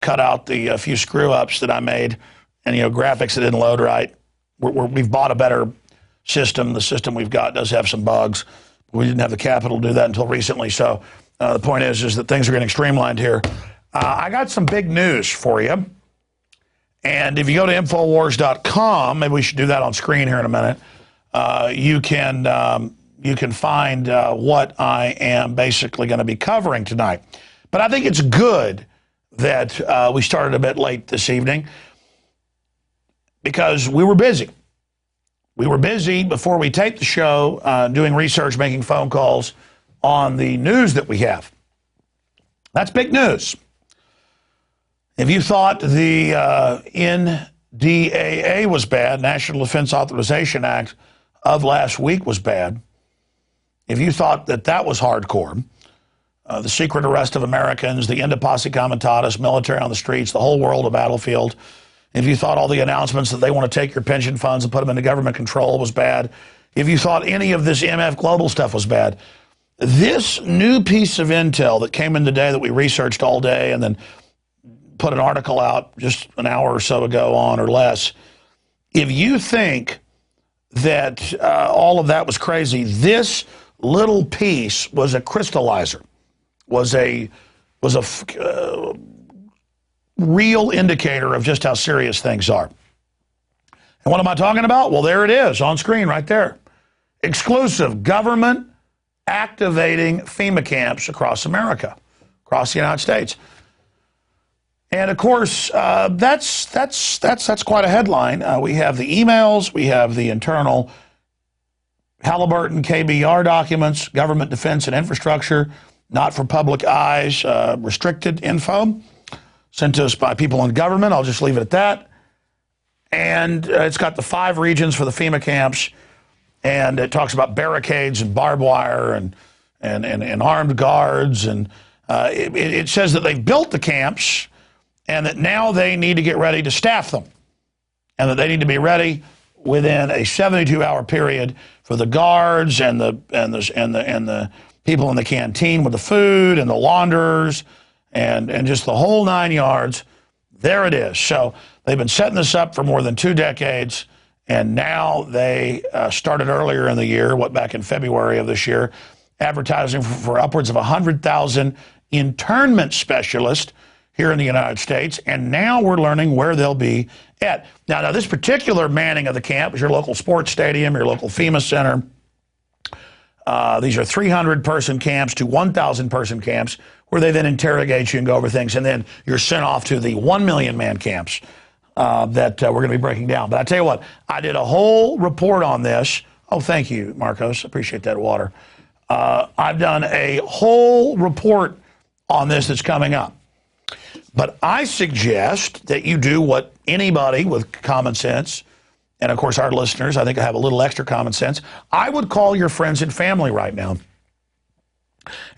cut out the few screw-ups that I made and, graphics that didn't load right. We've bought a better system. The system we've got does have some bugs. We didn't have the capital to do that until recently. So the point is that things are getting streamlined here. I got some big news for you. And if you go to Infowars.com, maybe we should do that on screen here in a minute, you can find what I am basically going to be covering tonight. But I think it's good that we started a bit late this evening because we were busy. We were busy before we taped the show, doing research, making phone calls on the news that we have. That's big news. If you thought the NDAA was bad, National Defense Authorization Act of last week was bad, if you thought that was hardcore, the secret arrest of Americans, the end of posse comitatus, military on the streets, the whole world a battlefield, if you thought all the announcements that they want to take your pension funds and put them into government control was bad, if you thought any of this MF Global stuff was bad, this new piece of intel that came in today that we researched all day and then put an article out just an hour or so ago on or less, if you think that all of that was crazy, this little piece was a crystallizer, was a real indicator of just how serious things are. And what am I talking about? Well, there it is on screen right there. Exclusive government activating FEMA camps across America, across the United States. And of course, that's quite a headline. We have the emails, we have the internal Halliburton KBR documents, government defense and infrastructure, not for public eyes, restricted info, sent to us by people in government. I'll just leave it at that. And it's got the 5 regions for the FEMA camps, and it talks about barricades and barbed wire and armed guards, and it says that they've built the camps and that now they need to get ready to staff them, and that they need to be ready within a 72-hour period for the guards and the people in the canteen with the food and the launderers and just the whole 9 yards. There it is. So they've been setting this up for more than 2 decades, and now they started earlier in the year, back in February of this year, advertising for upwards of 100,000 internment specialists here in the United States, and now we're learning where they'll be at. Now this particular manning of the camp is your local sports stadium, your local FEMA center. These are 300-person camps to 1,000-person camps where they then interrogate you and go over things, and then you're sent off to the 1 million-man camps that we're going to be breaking down. But I tell you what, I did a whole report on this. Oh, thank you, Marcos. Appreciate that water. I've done a whole report on this that's coming up. But I suggest that you do what anybody with common sense, and of course our listeners, I think I have a little extra common sense, I would call your friends and family right now.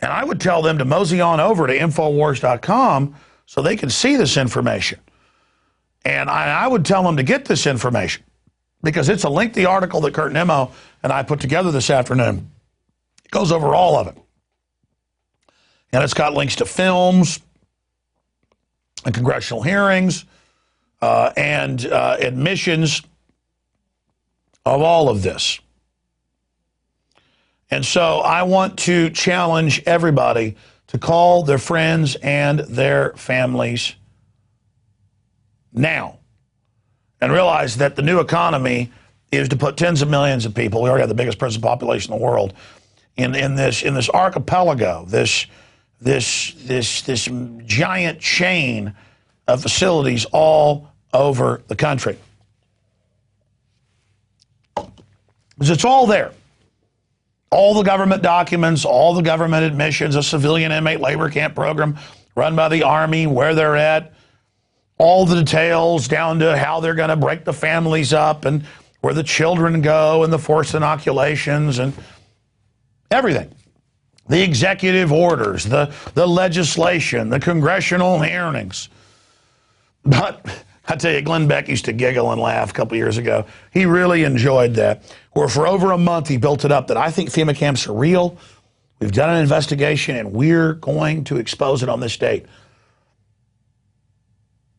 And I would tell them to mosey on over to Infowars.com so they can see this information. And I would tell them to get this information because it's a lengthy article that Kurt Nimmo and I put together this afternoon. It goes over all of it. And it's got links to films and congressional hearings and admissions of all of this. And so I want to challenge everybody to call their friends and their families now and realize that the new economy is to put tens of millions of people, we already have the biggest prison population in the world, in this archipelago, this giant chain of facilities all over the country. Because it's all there. All the government documents, all the government admissions, a civilian inmate labor camp program run by the Army, where they're at, all the details down to how they're going to break the families up and where the children go and the forced inoculations and everything. The executive orders, the legislation, the congressional hearings. But I tell you, Glenn Beck used to giggle and laugh a couple years ago. He really enjoyed that. Where for over a month he built it up that I think FEMA camps are real. We've done an investigation and we're going to expose it on this date.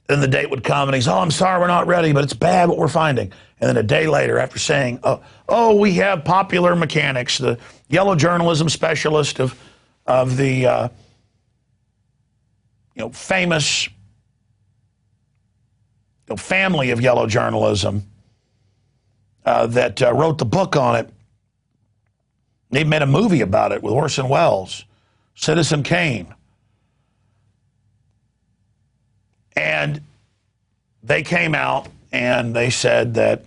Then the date would come and he's, oh, I'm sorry, we're not ready, but it's bad what we're finding. And then a day later, after saying, oh, we have popular mechanics, the yellow journalism specialist of the famous family of yellow journalism that wrote the book on it. They made a movie about it with Orson Welles, Citizen Kane. And they came out and they said that,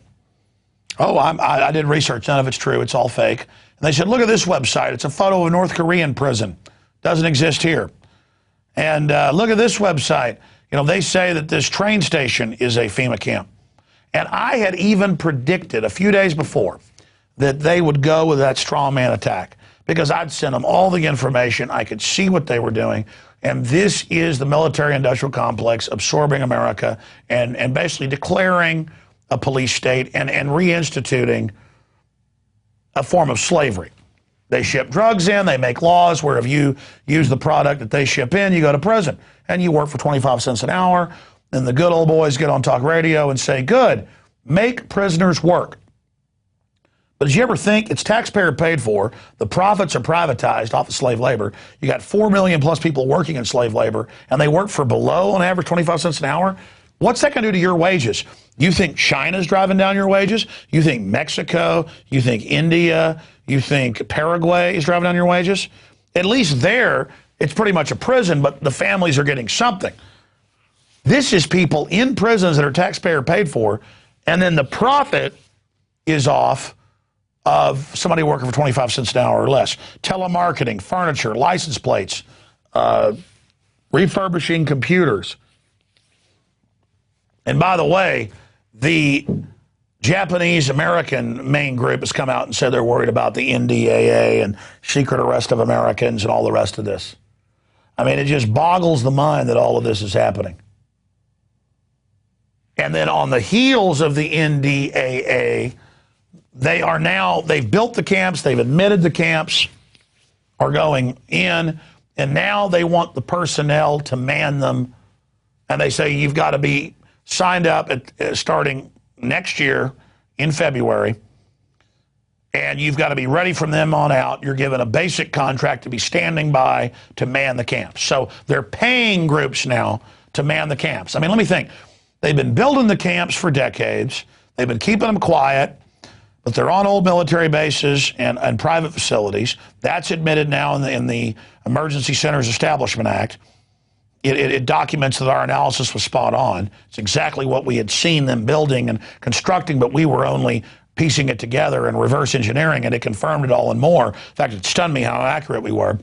oh, I did research, none of it's true, it's all fake. And they said, look at this website, it's a photo of a North Korean prison, doesn't exist here. And look at this website, they say that this train station is a FEMA camp. And I had even predicted a few days before that they would go with that straw man attack because I'd sent them all the information, I could see what they were doing. And this is the military-industrial complex absorbing America and basically declaring a police state and reinstituting a form of slavery. They ship drugs in, they make laws where if you use the product that they ship in, you go to prison. And you work for 25 cents an hour, and the good old boys get on talk radio and say, good, make prisoners work. But did you ever think it's taxpayer paid for, the profits are privatized off of slave labor, you got 4 million plus people working in slave labor, and they work for below, on average, 25 cents an hour? What's that going to do to your wages? You think China's driving down your wages? You think Mexico? You think India? You think Paraguay is driving down your wages? At least there, it's pretty much a prison, but the families are getting something. This is people in prisons that are taxpayer paid for, and then the profit is off of somebody working for 25 cents an hour or less. Telemarketing, furniture, license plates, refurbishing computers. And by the way, the Japanese-American main group has come out and said they're worried about the NDAA and secret arrest of Americans and all the rest of this. I mean, it just boggles the mind that all of this is happening. And then on the heels of the NDAA, they've built the camps, they've admitted the camps are going in, and now they want the personnel to man them. And they say you've got to be signed up starting next year in February, and you've got to be ready from them on out. You're given a basic contract to be standing by to man the camps. So they're paying groups now to man the camps. I mean, let me think. They've been building the camps for decades. They've been keeping them quiet, but they're on old military bases and private facilities. That's admitted now in the Emergency Centers Establishment Act. It documents that our analysis was spot on. It's exactly what we had seen them building and constructing, but we were only piecing it together and reverse engineering, and it confirmed it all and more. In fact, it stunned me how accurate we were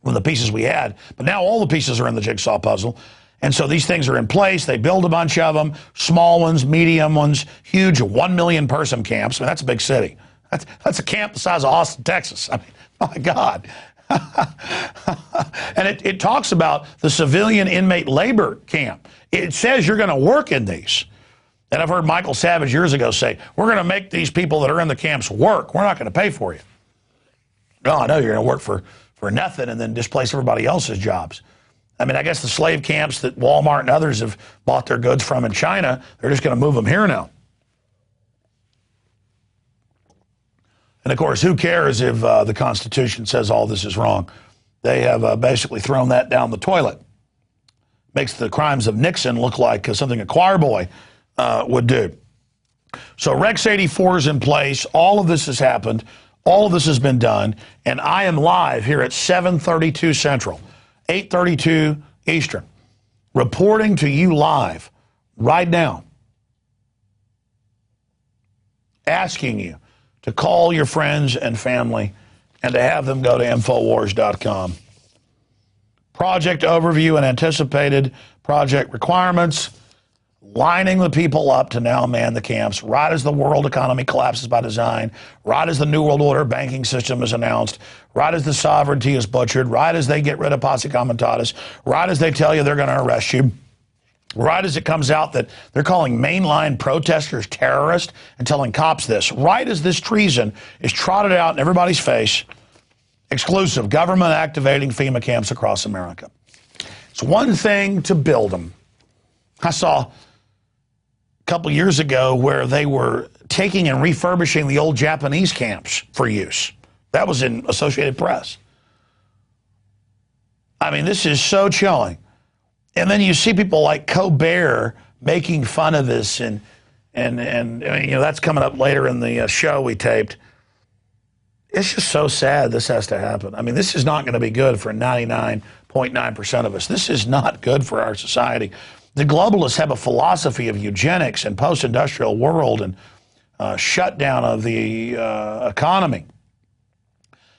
with the pieces we had. But now all the pieces are in the jigsaw puzzle. And so these things are in place. They build a bunch of them, small ones, medium ones, huge 1 million person camps. I mean, that's a big city. That's a camp the size of Austin, Texas. I mean, my God. And it talks about the civilian inmate labor camp. It says you're going to work in these. And I've heard Michael Savage years ago say, we're going to make these people that are in the camps work. We're not going to pay for you. No, I know you're going to work for nothing and then displace everybody else's jobs. I mean, I guess the slave camps that Walmart and others have bought their goods from in China, they're just going to move them here now. And, of course, who cares if the Constitution says all this is wrong? They have basically thrown that down the toilet. Makes the crimes of Nixon look like something a choir boy would do. So Rex 84 is in place. All of this has happened. All of this has been done. And I am live here at 7:32 Central, 8:32 Eastern, reporting to you live right now, asking you to call your friends and family and to have them go to Infowars.com. Project overview and anticipated project requirements, lining the people up to now man the camps, right as the world economy collapses by design, right as the New World Order banking system is announced, right as the sovereignty is butchered, right as they get rid of posse comitatus, right as they tell you they're going to arrest you, right as it comes out that they're calling mainline protesters terrorists and telling cops this, right as this treason is trotted out in everybody's face, exclusive government activating FEMA camps across America. It's one thing to build them. I saw a couple years ago where they were taking and refurbishing the old Japanese camps for use. That was in Associated Press. I mean, this is so chilling. And then you see people like Colbert making fun of this, and you know, that's coming up later in the show we taped. It's just so sad this has to happen. I mean, this is not going to be good for 99.9% of us. This is not good for our society. The globalists have a philosophy of eugenics and post-industrial world and shutdown of the economy.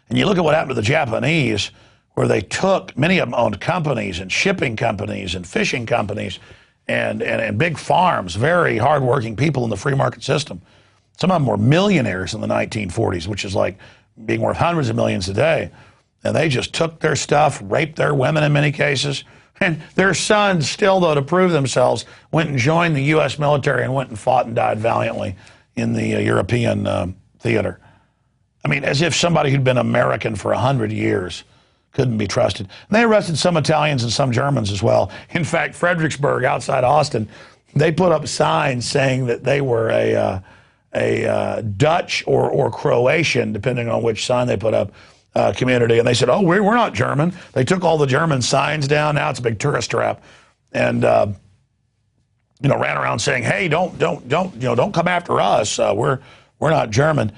And you look at what happened to the Japanese, where they took, many of them owned companies and shipping companies and fishing companies and big farms, very hardworking people in the free market system. Some of them were millionaires in the 1940s, which is like being worth hundreds of millions today. And they just took their stuff, raped their women in many cases. And their sons still, though, to prove themselves, went and joined the U.S. military and went and fought and died valiantly in the European theater. I mean, as if somebody who'd been American for 100 years couldn't be trusted. And they arrested some Italians and some Germans as well. In fact, Fredericksburg, outside Austin, they put up signs saying that they were a Dutch or Croatian, depending on which sign they put up, community. And they said, oh, we're not German. They took all the German signs down. Now it's a big tourist trap. And, you know, ran around saying, hey, don't come after us. We're not German.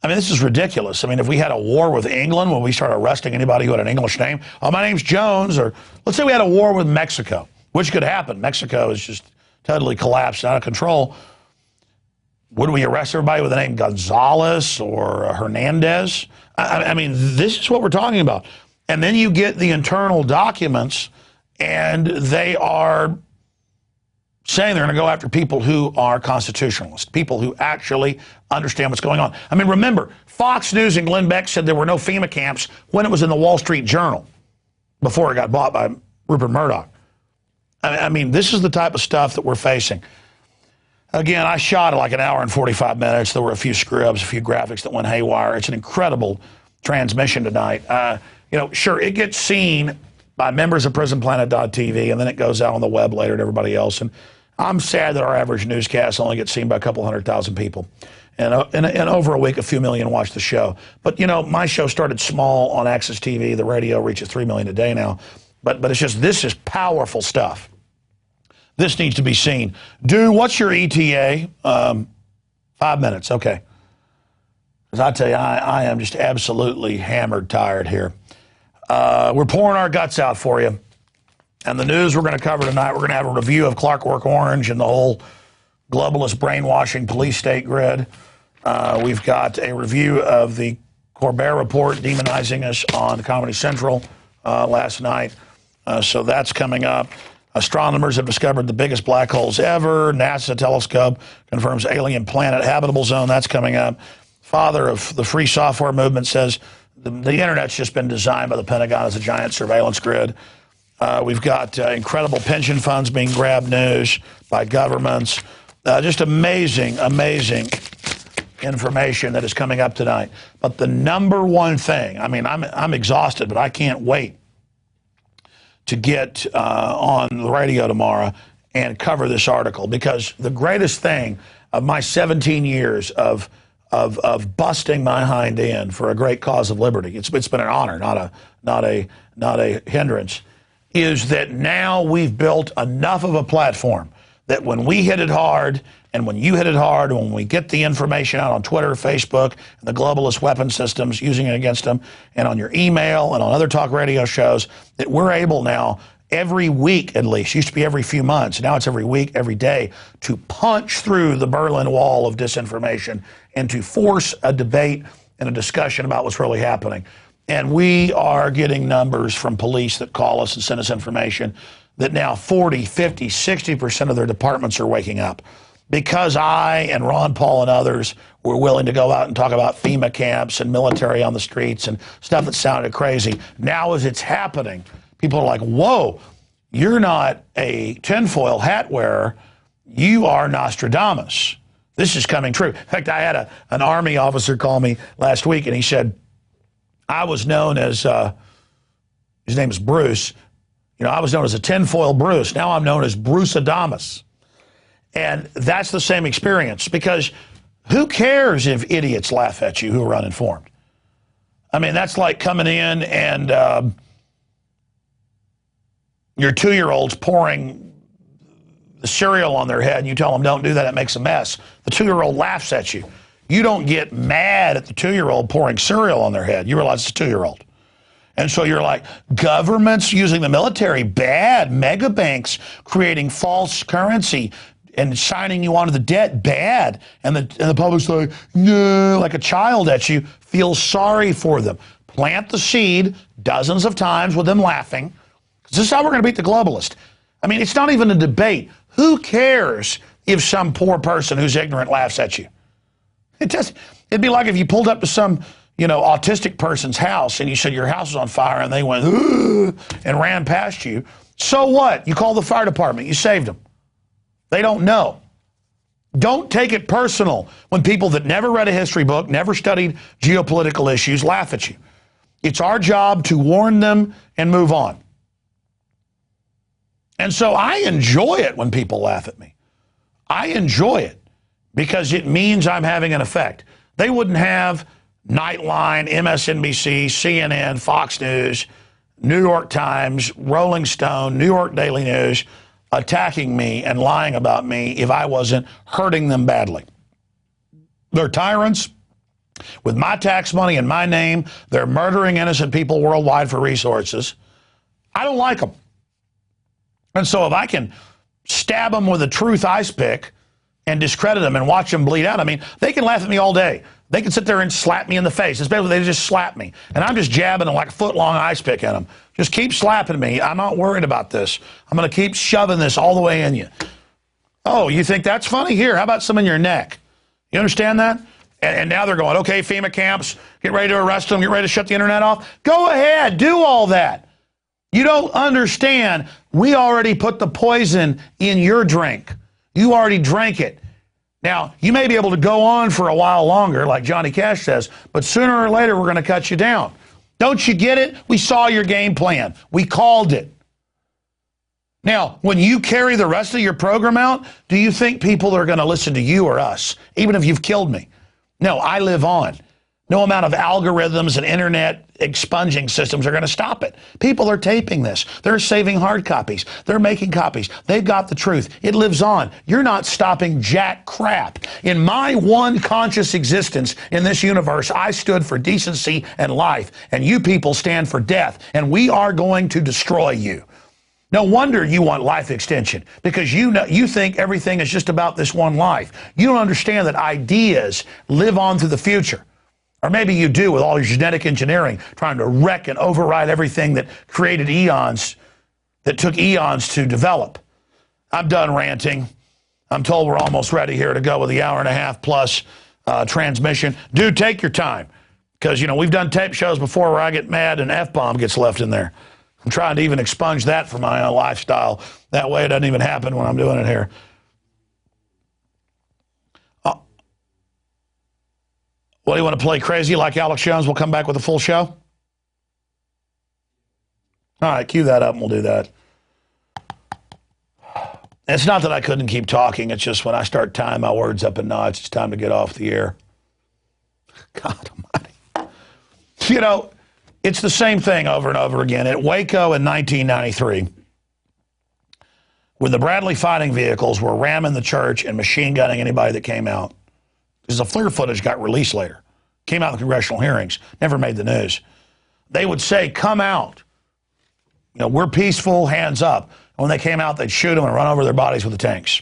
I mean, this is ridiculous. I mean, if we had a war with England, when we start arresting anybody who had an English name, oh, my name's Jones, or let's say we had a war with Mexico, which could happen. Mexico is just totally collapsed, out of control. Would we arrest everybody with the name Gonzalez or Hernandez? I mean, this is what we're talking about. And then you get the internal documents, and they are saying they're going to go after people who are constitutionalists, people who actually understand what's going on. I mean, remember, Fox News and Glenn Beck said there were no FEMA camps when it was in the Wall Street Journal before it got bought by Rupert Murdoch. I mean, this is the type of stuff that we're facing. Again, I shot like an hour and 45 minutes. There were a few screw-ups, a few graphics that went haywire. It's an incredible transmission tonight. You know, sure, it gets seen by members of PrisonPlanet.tv, and then it goes out on the web later to everybody else. And I'm sad that our average newscast only gets seen by a couple 100,000 people. And over a week, a few million watch the show. But, you know, my show started small on Access TV. The radio reaches 3 million a day now. But it's just, this is powerful stuff. This needs to be seen. Dude, what's your ETA? 5 minutes, okay. Because I tell you, I am just absolutely hammered tired here. We're pouring our guts out for you. And the news we're going to cover tonight, we're going to have a review of Clockwork Orange and the whole globalist brainwashing police state grid. We've got a review of the Colbert Report demonizing us on Comedy Central last night. So that's coming up. Astronomers have discovered the biggest black holes ever. NASA telescope confirms alien planet habitable zone. That's coming up. Father of the free software movement says the internet's just been designed by the Pentagon as a giant surveillance grid. We've got incredible pension funds being grabbed news by governments. Just amazing, amazing information that is coming up tonight. But the number one thing, I mean, I'm exhausted, but I can't wait to get on the radio tomorrow and cover this article, because the greatest thing of my 17 years of busting my hind end for a great cause of liberty, it's been an honor, not a hindrance, is that now we've built enough of a platform that when we hit it hard, and when you hit it hard, when we get the information out on Twitter, Facebook, and the globalist weapon systems using it against them, and on your email and on other talk radio shows, that we're able now every week at least, used to be every few months, now it's every week, every day, to punch through the Berlin Wall of disinformation and to force a debate and a discussion about what's really happening. And we are getting numbers from police that call us and send us information that now 40, 50, 60% of their departments are waking up. Because I and Ron Paul and others were willing to go out and talk about FEMA camps and military on the streets and stuff that sounded crazy. Now as it's happening, people are like, whoa, you're not a tinfoil hat wearer, you are Nostradamus. This is coming true. In fact, I had an Army officer call me last week, and he said, I was known as, his name is Bruce, You know, I was known as a tinfoil Bruce. Now I'm known as Bruce Adamus. And that's the same experience, because who cares if idiots laugh at you who are uninformed? I mean, that's like coming in and your 2-year-old's pouring the cereal on their head, and you tell them, don't do that, it makes a mess. The 2-year-old laughs at you. You don't get mad at the 2-year-old pouring cereal on their head. You realize it's a 2-year-old. And so you're like, governments using the military, bad. Mega banks creating false currency and signing you onto the debt, bad. And the public's like, no, like a child at you. Feel sorry for them. Plant the seed dozens of times with them laughing. This is how we're going to beat the globalist. I mean, it's not even a debate. Who cares if some poor person who's ignorant laughs at you? It'd be like if you pulled up to some, you know, autistic person's house and you said your house is on fire and they went, ugh, and ran past you. So what? You call the fire department. You saved them. They don't know. Don't take it personal when people that never read a history book, never studied geopolitical issues, laugh at you. It's our job to warn them and move on. And so I enjoy it when people laugh at me. I enjoy it because it means I'm having an effect. They wouldn't have Nightline, MSNBC, CNN, Fox News, New York Times, Rolling Stone, New York Daily News attacking me and lying about me if I wasn't hurting them badly. They're tyrants. With my tax money and my name, they're murdering innocent people worldwide for resources. I don't like them. And so if I can stab them with a truth ice pick and discredit them and watch them bleed out, I mean, they can laugh at me all day. They can sit there and slap me in the face. It's basically they just slap me. And I'm just jabbing them like a foot-long ice pick at them. Just keep slapping me. I'm not worried about this. I'm going to keep shoving this all the way in you. Oh, you think that's funny? Here, how about some in your neck? You understand that? And now they're going, okay, FEMA camps, get ready to arrest them, get ready to shut the internet off. Go ahead, do all that. You don't understand. We already put the poison in your drink. You already drank it. Now, you may be able to go on for a while longer, like Johnny Cash says, but sooner or later, we're going to cut you down. Don't you get it? We saw your game plan. We called it. Now, when you carry the rest of your program out, do you think people are going to listen to you or us, even if you've killed me? No, I live on. No amount of algorithms and internet expunging systems are going to stop it. People are taping this. They're saving hard copies. They're making copies. They've got the truth. It lives on. You're not stopping jack crap. In my one conscious existence in this universe, I stood for decency and life, and you people stand for death, and we are going to destroy you. No wonder you want life extension, because you think everything is just about this one life. You don't understand that ideas live on through the future. Or maybe you do with all your genetic engineering, trying to wreck and override everything that created eons, that took eons to develop. I'm done ranting. I'm told we're almost ready here to go with the hour-and-a-half plus transmission. Dude, take your time, because, you know, we've done tape shows before where I get mad and F-bomb gets left in there. I'm trying to even expunge that from my own lifestyle. That way it doesn't even happen when I'm doing it here. What, do you want to play crazy like Alex Jones? We'll come back with a full show? All right, cue that up and we'll do that. It's not that I couldn't keep talking. It's just when I start tying my words up in knots, it's time to get off the air. God almighty. You know, it's the same thing over and over again. At Waco in 1993, when the Bradley fighting vehicles were ramming the church and machine gunning anybody that came out, because the FLIR footage got released later, came out in the congressional hearings, never made the news. They would say, come out. You know, we're peaceful, hands up. And when they came out, they'd shoot them and run over their bodies with the tanks.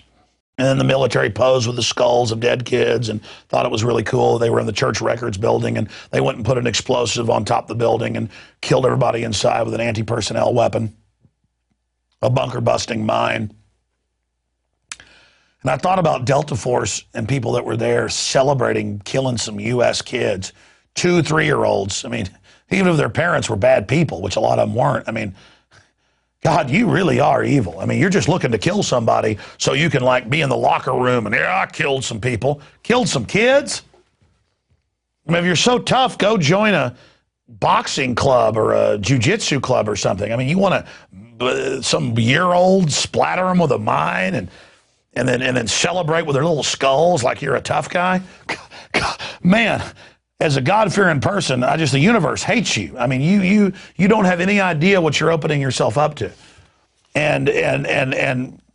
And then the military posed with the skulls of dead kids and thought it was really cool. They were in the church records building, and they went and put an explosive on top of the building and killed everybody inside with an anti-personnel weapon, a bunker-busting mine. And I thought about Delta Force and people that were there celebrating killing some U.S. kids, 2, 3-year-olds. I mean, even if their parents were bad people, which a lot of them weren't, I mean, God, you really are evil. I mean, you're just looking to kill somebody so you can, like, be in the locker room and, yeah, I killed some people. Killed some kids? I mean, if you're so tough, go join a boxing club or a jiu-jitsu club or something. I mean, you want to some year-old, splatter them with a mine, and then celebrate with their little skulls like you're a tough guy. Man, as a God-fearing person, the universe hates you. I mean, you don't have any idea what you're opening yourself up to, and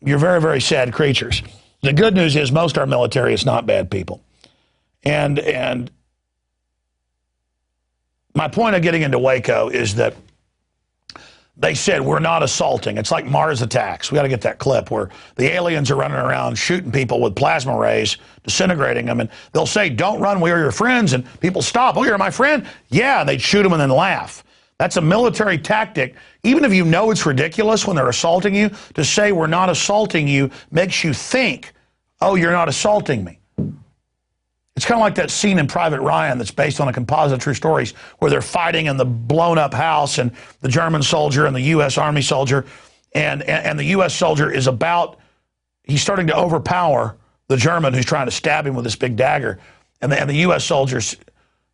you're very, very sad creatures. The good news is most of our military is not bad people, and my point of getting into Waco is that they said we're not assaulting. It's like Mars attacks. We got to get that clip where the aliens are running around shooting people with plasma rays, disintegrating them, and they'll say, "Don't run, we are your friends," and people stop. "Oh, you're my friend?" "Yeah," and they'd shoot them and then laugh. That's a military tactic. Even if you know it's ridiculous when they're assaulting you, to say we're not assaulting you makes you think, "Oh, you're not assaulting me." It's kind of like that scene in Private Ryan that's based on a composite true stories where they're fighting in the blown-up house, and the German soldier and the U.S. Army soldier, and the U.S. soldier is he's starting to overpower the German who's trying to stab him with this big dagger, and the U.S. soldier's,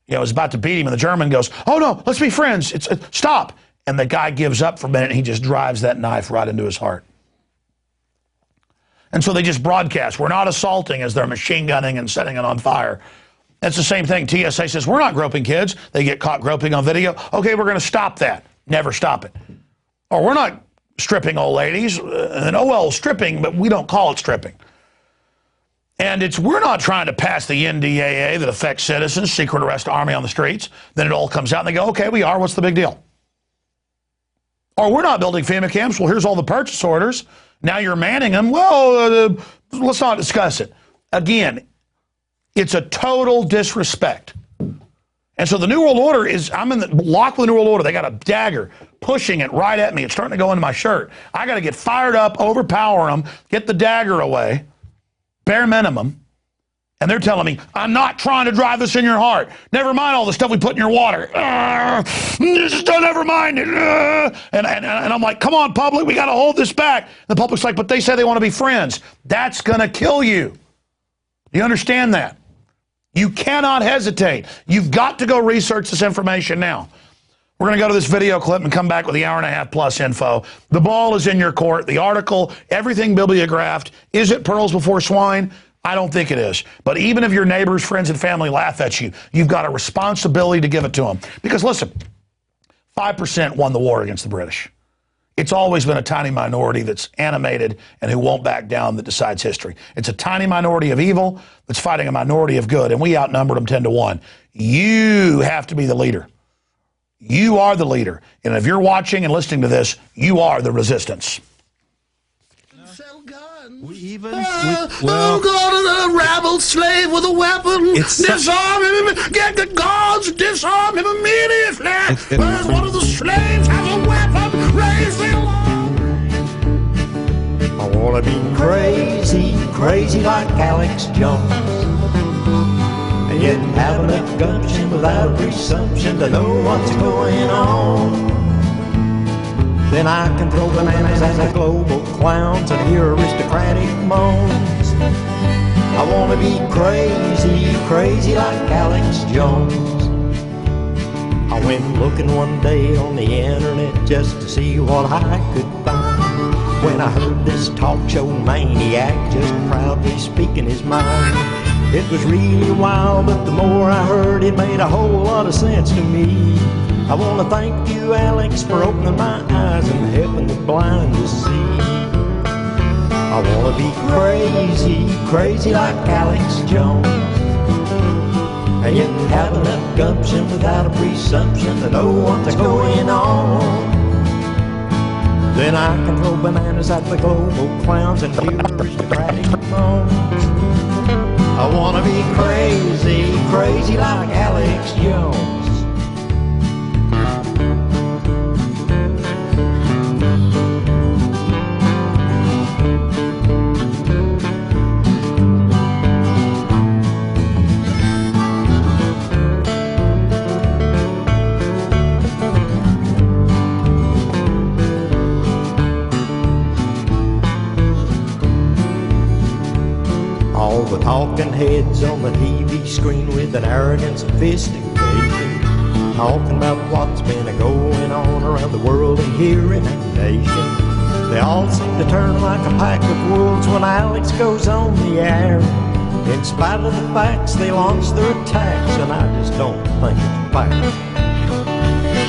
is about to beat him, and the German goes, "Oh no, let's be friends. Stop!" And the guy gives up for a minute, and he just drives that knife right into his heart. And so they just broadcast, "We're not assaulting," as they're machine gunning and setting it on fire. That's the same thing. TSA says, "We're not groping kids." They get caught groping on video. "Okay, we're going to stop that." Never stop it. Or, "We're not stripping old ladies." And "Oh, well, stripping, but we don't call it stripping." And we're not trying to pass the NDAA that affects citizens, secret arrest army on the streets. Then it all comes out and they go, "Okay, we are. What's the big deal?" Or, "We're not building FEMA camps." "Well, here's all the purchase orders. Now you're manning them." "Well, let's not discuss it." Again, it's a total disrespect. And so the New World Order I'm in the lock with the New World Order. They got a dagger pushing it right at me. It's starting to go into my shirt. I got to get fired up, overpower them, get the dagger away, bare minimum. And they're telling me, "I'm not trying to drive this in your heart. Never mind all the stuff we put in your water. Just don't ever mind it." And I'm like, "Come on, public, we got to hold this back." The public's like, "But they say they want to be friends." That's going to kill you. Do you understand that? You cannot hesitate. You've got to go research this information now. We're going to go to this video clip and come back with the hour-and-a-half plus info. The ball is in your court. The article, everything bibliographed. Is it pearls before swine? I don't think it is. But even if your neighbors, friends, and family laugh at you, you've got a responsibility to give it to them. Because listen, 5% won the war against the British. It's always been a tiny minority that's animated and who won't back down that decides history. It's a tiny minority of evil that's fighting a minority of good, and we outnumbered them 10-1. You have to be the leader. You are the leader. And if you're watching and listening to this, you are the resistance. I'm gonna rabble slave with a weapon. Disarm him, get the guards, disarm him immediately. When one of the slaves has a weapon, raise the alarm. I wanna be crazy, crazy like Alex Jones, and yet have enough gumption without presumption to know what's going on. Then I can throw bananas at the global clowns and hear aristocratic moans. I wanna be crazy, crazy like Alex Jones. I went looking one day on the internet just to see what I could find, when I heard this talk show maniac just proudly speaking his mind. It was really wild, but the more I heard, it made a whole lot of sense to me. I want to thank you, Alex, for opening my eyes and helping the blind to see. I want to be crazy, crazy like Alex Jones, and yet have enough gumption without a presumption to know what's going on. Then I can throw bananas at the global clowns and hear aristocratic moans. I want to be crazy, crazy like Alex Jones. All the talking heads on the TV screen with an arrogant sophistication talking about what's been going on around the world and here in our nation. They all seem to turn like a pack of wolves when Alex goes on the air. In spite of the facts, they launch their attacks, and I just don't think it's fair.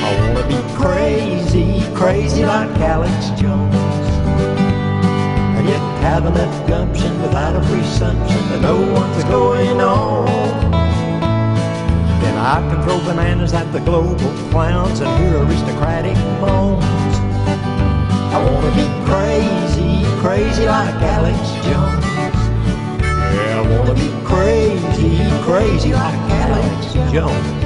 I wanna be crazy, crazy like Alex Jones, and yet have enough gumption without a presumption that no one's going on. Then I can throw bananas at the global clowns and hear aristocratic moans. I wanna be crazy, crazy like Alex Jones. Yeah, I wanna be crazy, crazy like Alex Jones.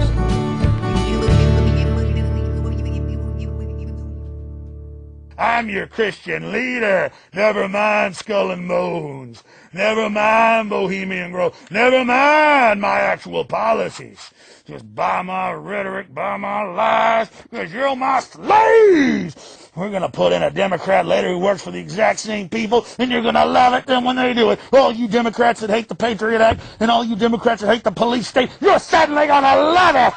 I'm your Christian leader. Never mind Skull and Bones. Never mind Bohemian Grove. Never mind my actual policies. Just buy my rhetoric, buy my lies, because you're my slaves. We're going to put in a Democrat later who works for the exact same people, and you're going to love it then when they do it. All you Democrats that hate the Patriot Act and all you Democrats that hate the police state, you're suddenly going to love it.